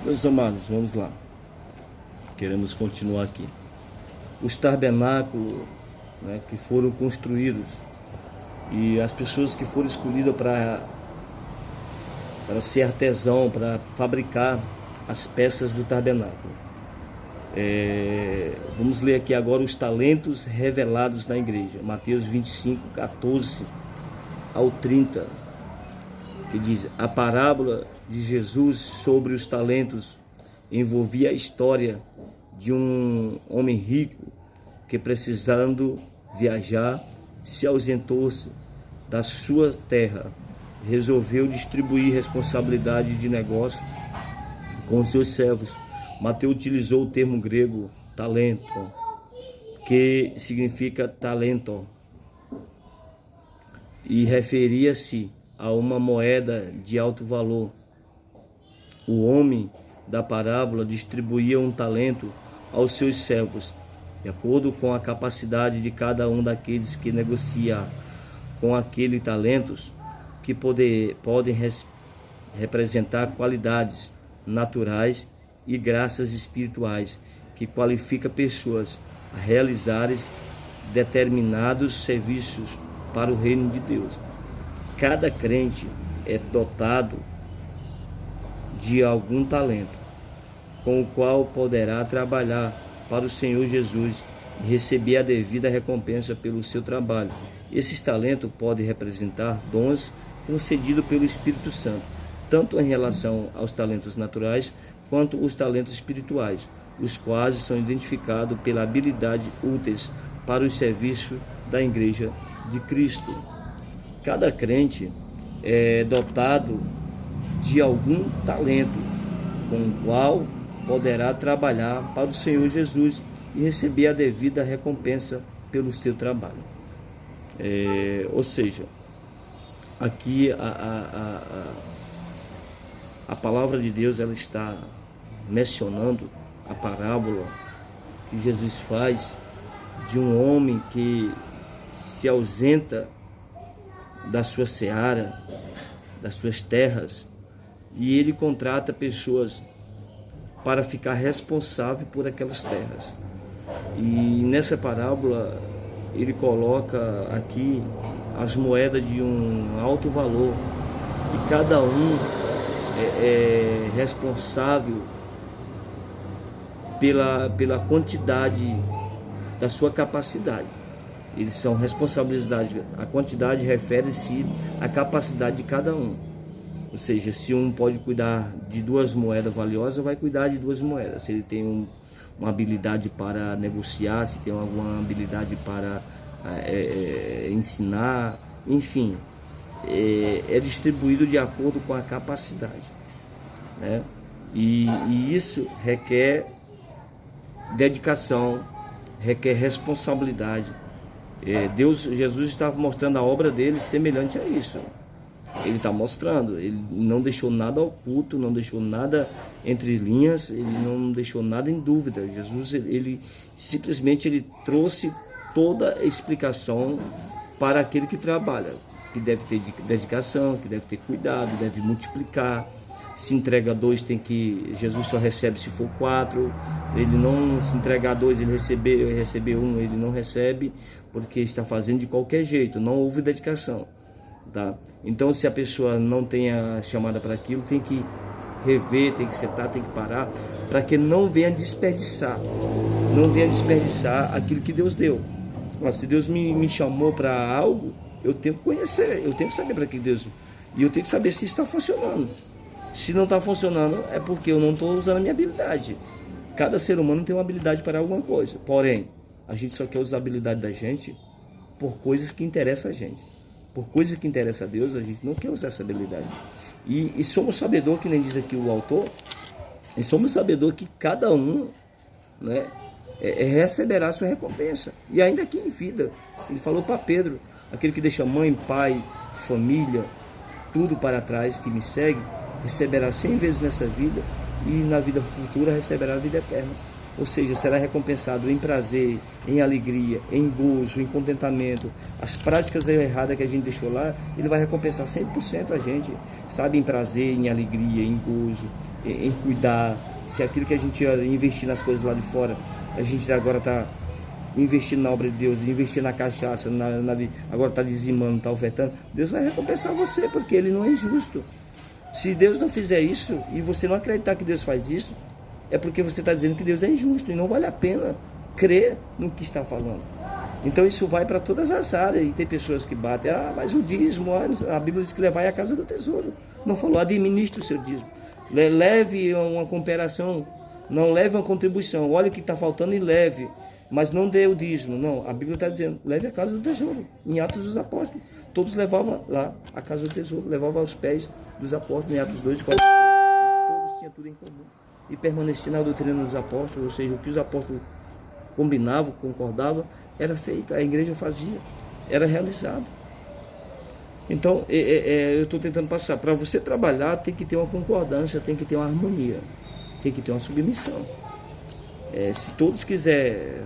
Meus amados, vamos lá. Queremos continuar aqui. Os tabernáculos, né, que foram construídos e as pessoas que foram escolhidas para ser artesão, para fabricar as peças do tabernáculo. Vamos ler aqui agora os talentos revelados na igreja. Mateus 25, 14 ao 30. Que diz: a parábola de Jesus sobre os talentos envolvia a história de um homem rico que, precisando viajar, se ausentou-se da sua terra, resolveu distribuir responsabilidade de negócio com seus servos. Mateus utilizou o termo grego talento, que significa talento, e referia-se a uma moeda de alto valor. O homem da parábola distribuía um talento aos seus servos, de acordo com a capacidade de cada um daqueles que negocia com aquele talentos, que podem representar qualidades naturais e graças espirituais que qualificam pessoas a realizarem determinados serviços para o reino de Deus. Cada crente é dotado de algum talento, com o qual poderá trabalhar para o Senhor Jesus e receber a devida recompensa pelo seu trabalho. Esses talentos podem representar dons concedidos pelo Espírito Santo, tanto em relação aos talentos naturais quanto os talentos espirituais, os quais são identificados pela habilidade úteis para o serviço da Igreja de Cristo. Cada crente é dotado de algum talento com o qual poderá trabalhar para o Senhor Jesus e receber a devida recompensa pelo seu trabalho. Ou seja, aqui a palavra de Deus, ela está mencionando a parábola que Jesus faz de um homem que se ausenta da sua seara, das suas terras, e ele contrata pessoas para ficar responsável por aquelas terras. E nessa parábola ele coloca aqui as moedas de um alto valor, e cada um é responsável pela quantidade da sua capacidade. Eles são responsabilidade. A quantidade refere-se à capacidade de cada um. Ou seja, se um pode cuidar de 2 moedas valiosas, vai cuidar de 2 moedas. Se ele tem uma habilidade para negociar, se tem alguma habilidade para ensinar, enfim, é distribuído de acordo com a capacidade, né? E isso requer dedicação, requer responsabilidade. Jesus estava mostrando a obra dele semelhante a isso. Ele está mostrando, ele não deixou nada oculto, não deixou nada entre linhas, ele não deixou nada em dúvida. Jesus, ele simplesmente trouxe toda a explicação para aquele que trabalha, que deve ter dedicação, que deve ter cuidado, deve multiplicar. Se entrega 2, Jesus só recebe se for 4. Ele não se entregar 2, ele receber 1, ele não recebe, porque está fazendo de qualquer jeito, não houve dedicação, tá? Então, se a pessoa não tem a chamada para aquilo, tem que rever, tem que sentar, tem que parar, para que não venha desperdiçar aquilo que Deus deu. Se Deus me chamou para algo, eu tenho que conhecer, eu tenho que saber para que Deus, e eu tenho que saber se está funcionando. Se não está funcionando, é porque eu não estou usando a minha habilidade. Cada ser humano tem uma habilidade para alguma coisa. Porém, a gente só quer usar a habilidade da gente por coisas que interessam a gente. Por coisas que interessam a Deus, a gente não quer usar essa habilidade. E somos sabedor, que nem diz aqui o autor, e somos sabedor que cada um, né, receberá a sua recompensa. E ainda aqui em vida, ele falou para Pedro: aquele que deixa mãe, pai, família, tudo para trás, que me segue, receberá 100 vezes nessa vida, e na vida futura receberá a vida eterna. Ou seja, será recompensado em prazer, em alegria, em gozo, em contentamento. As práticas erradas que a gente deixou lá, ele vai recompensar 100% a gente, sabe, em prazer, em alegria, em gozo, em cuidar, se aquilo que a gente ia investir nas coisas lá de fora, a gente agora está investindo na obra de Deus, investindo na cachaça, agora está dizimando, está ofertando, Deus vai recompensar você, porque Ele não é injusto. Se Deus não fizer isso e você não acreditar que Deus faz isso, é porque você está dizendo que Deus é injusto e não vale a pena crer no que está falando. Então isso vai para todas as áreas, e tem pessoas que batem, mas o dízimo, a Bíblia diz que levar à casa do tesouro. Não falou, administre o seu dízimo. Leve uma cooperação, não leve uma contribuição, olha o que está faltando e leve, mas não dê o dízimo. Não, a Bíblia está dizendo, leve à casa do tesouro. Em Atos dos Apóstolos, todos levavam lá a casa do tesouro, levavam aos pés dos apóstolos, em Atos 2, 4, todos tinham tudo em comum. E permaneciam na doutrina dos apóstolos, ou seja, o que os apóstolos combinavam, concordavam, era feito, a igreja fazia, era realizado. Então, eu estou tentando passar, para você trabalhar tem que ter uma concordância, tem que ter uma harmonia, tem que ter uma submissão. Se todos quiserem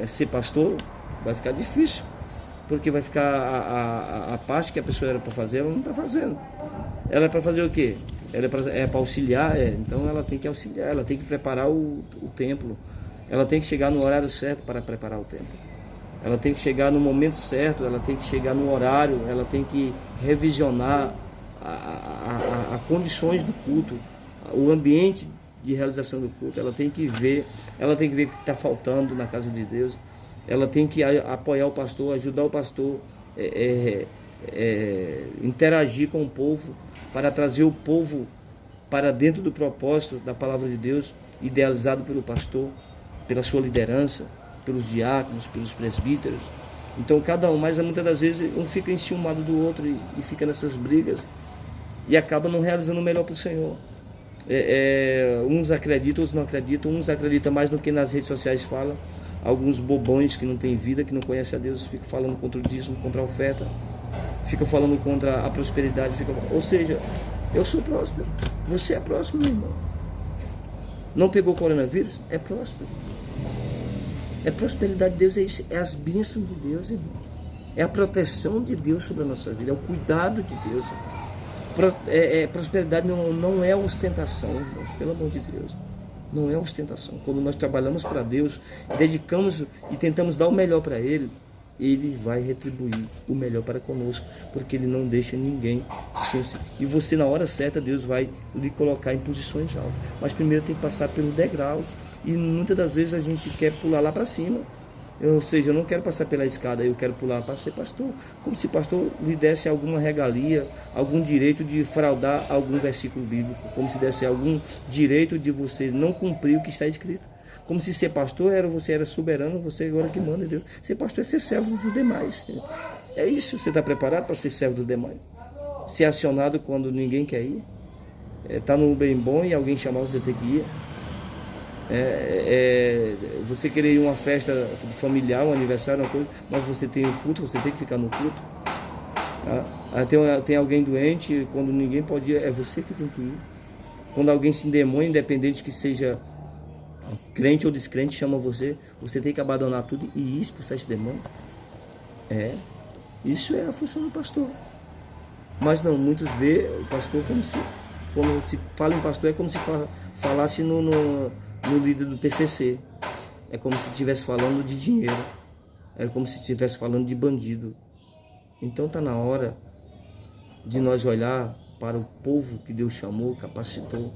ser pastor, vai ficar difícil, porque vai ficar a parte que a pessoa era para fazer, ela não está fazendo. Ela é para fazer o quê? Ela é para auxiliar, então ela tem que auxiliar, ela tem que preparar o templo, ela tem que chegar no horário certo para preparar o templo, ela tem que chegar no momento certo, ela tem que chegar no horário, ela tem que revisionar as condições do culto, o ambiente de realização do culto, ela tem que ver o que está faltando na casa de Deus, ela tem que apoiar o pastor, ajudar o pastor, interagir com o povo, para trazer o povo para dentro do propósito da palavra de Deus, idealizado pelo pastor, pela sua liderança, pelos diáconos, pelos presbíteros. Então cada um, mas muitas das vezes um fica enciumado do outro e fica nessas brigas e acaba não realizando o melhor para o Senhor. Uns acreditam, outros não acreditam, uns acreditam mais no que nas redes sociais falam, alguns bobões que não têm vida, que não conhecem a Deus, ficam falando contra o dízimo, contra a oferta, ficam falando contra a prosperidade, ou seja, eu sou próspero, você é próspero, meu irmão. Não pegou coronavírus? É próspero. É prosperidade de Deus, é isso, é as bênçãos de Deus, irmão. É a proteção de Deus sobre a nossa vida, é o cuidado de Deus. Prosperidade não é ostentação, irmãos, pelo amor de Deus. Não é ostentação. Quando nós trabalhamos para Deus, dedicamos e tentamos dar o melhor para Ele, Ele vai retribuir o melhor para conosco, porque Ele não deixa ninguém e você na hora certa Deus vai lhe colocar em posições altas, mas primeiro tem que passar pelos degraus, e muitas das vezes a gente quer pular lá para cima, ou seja, eu não quero passar pela escada, eu quero pular para ser pastor, como se pastor lhe desse alguma regalia, algum direito de fraudar algum versículo bíblico, como se desse algum direito de você não cumprir o que está escrito. Como se ser pastor você era soberano, você agora que manda, Deus. Ser pastor é ser servo dos demais. É isso, você está preparado para ser servo dos demais? Ser acionado quando ninguém quer ir? Está no bem bom e alguém chamar você tem que ir? Você querer ir a uma festa familiar, um aniversário, uma coisa, mas você tem o culto, você tem que ficar no culto. Tem alguém doente, quando ninguém pode ir, é você que tem que ir. Quando alguém se endemônia, independente que seja crente ou descrente, chama você tem que abandonar tudo e ir expulsar esse demônio. Isso é a função do pastor. Mas não, muitos vê o pastor quando se fala em pastor, é como se falasse no líder do PCC. É como se estivesse falando de dinheiro. É como se estivesse falando de bandido. Então está na hora de nós olhar para o povo que Deus chamou, capacitou,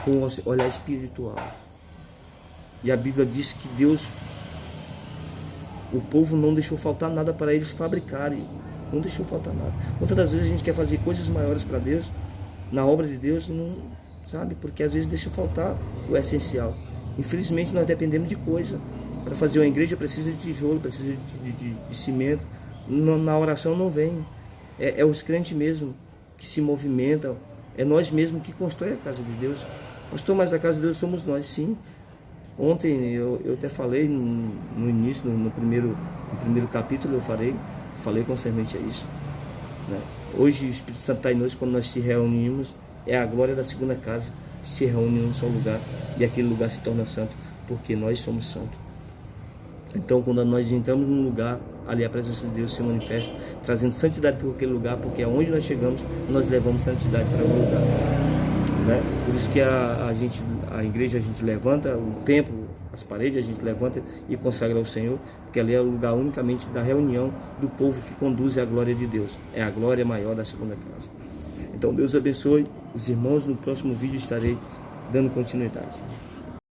com um olhar espiritual. E a Bíblia diz que Deus, o povo não deixou faltar nada para eles fabricarem, não deixou faltar nada. Muitas das vezes a gente quer fazer coisas maiores para Deus, na obra de Deus, não sabe, porque às vezes deixa faltar o essencial. Infelizmente nós dependemos de coisa. Para fazer uma igreja precisa de tijolo, precisa de cimento. Na oração não vem. É os crentes mesmo que se movimentam, é nós mesmos que constrói a casa de Deus. Pastor, mas a casa de Deus somos nós, sim. Ontem eu até falei no início, no primeiro capítulo, eu falei concernente a isso, né? Hoje o Espírito Santo está em nós, quando nós se reunimos, é a glória da segunda casa, se reúne em um só lugar, e aquele lugar se torna santo, porque nós somos santos. Então quando nós entramos num lugar, ali a presença de Deus se manifesta, trazendo santidade para aquele lugar, porque aonde nós chegamos, nós levamos santidade para o lugar. né? Por isso que a igreja a gente levanta, o templo, as paredes a gente levanta e consagra ao Senhor, porque ali é o lugar unicamente da reunião do povo que conduz a glória de Deus. É a glória maior da segunda casa. Então Deus abençoe os irmãos. No próximo vídeo estarei dando continuidade.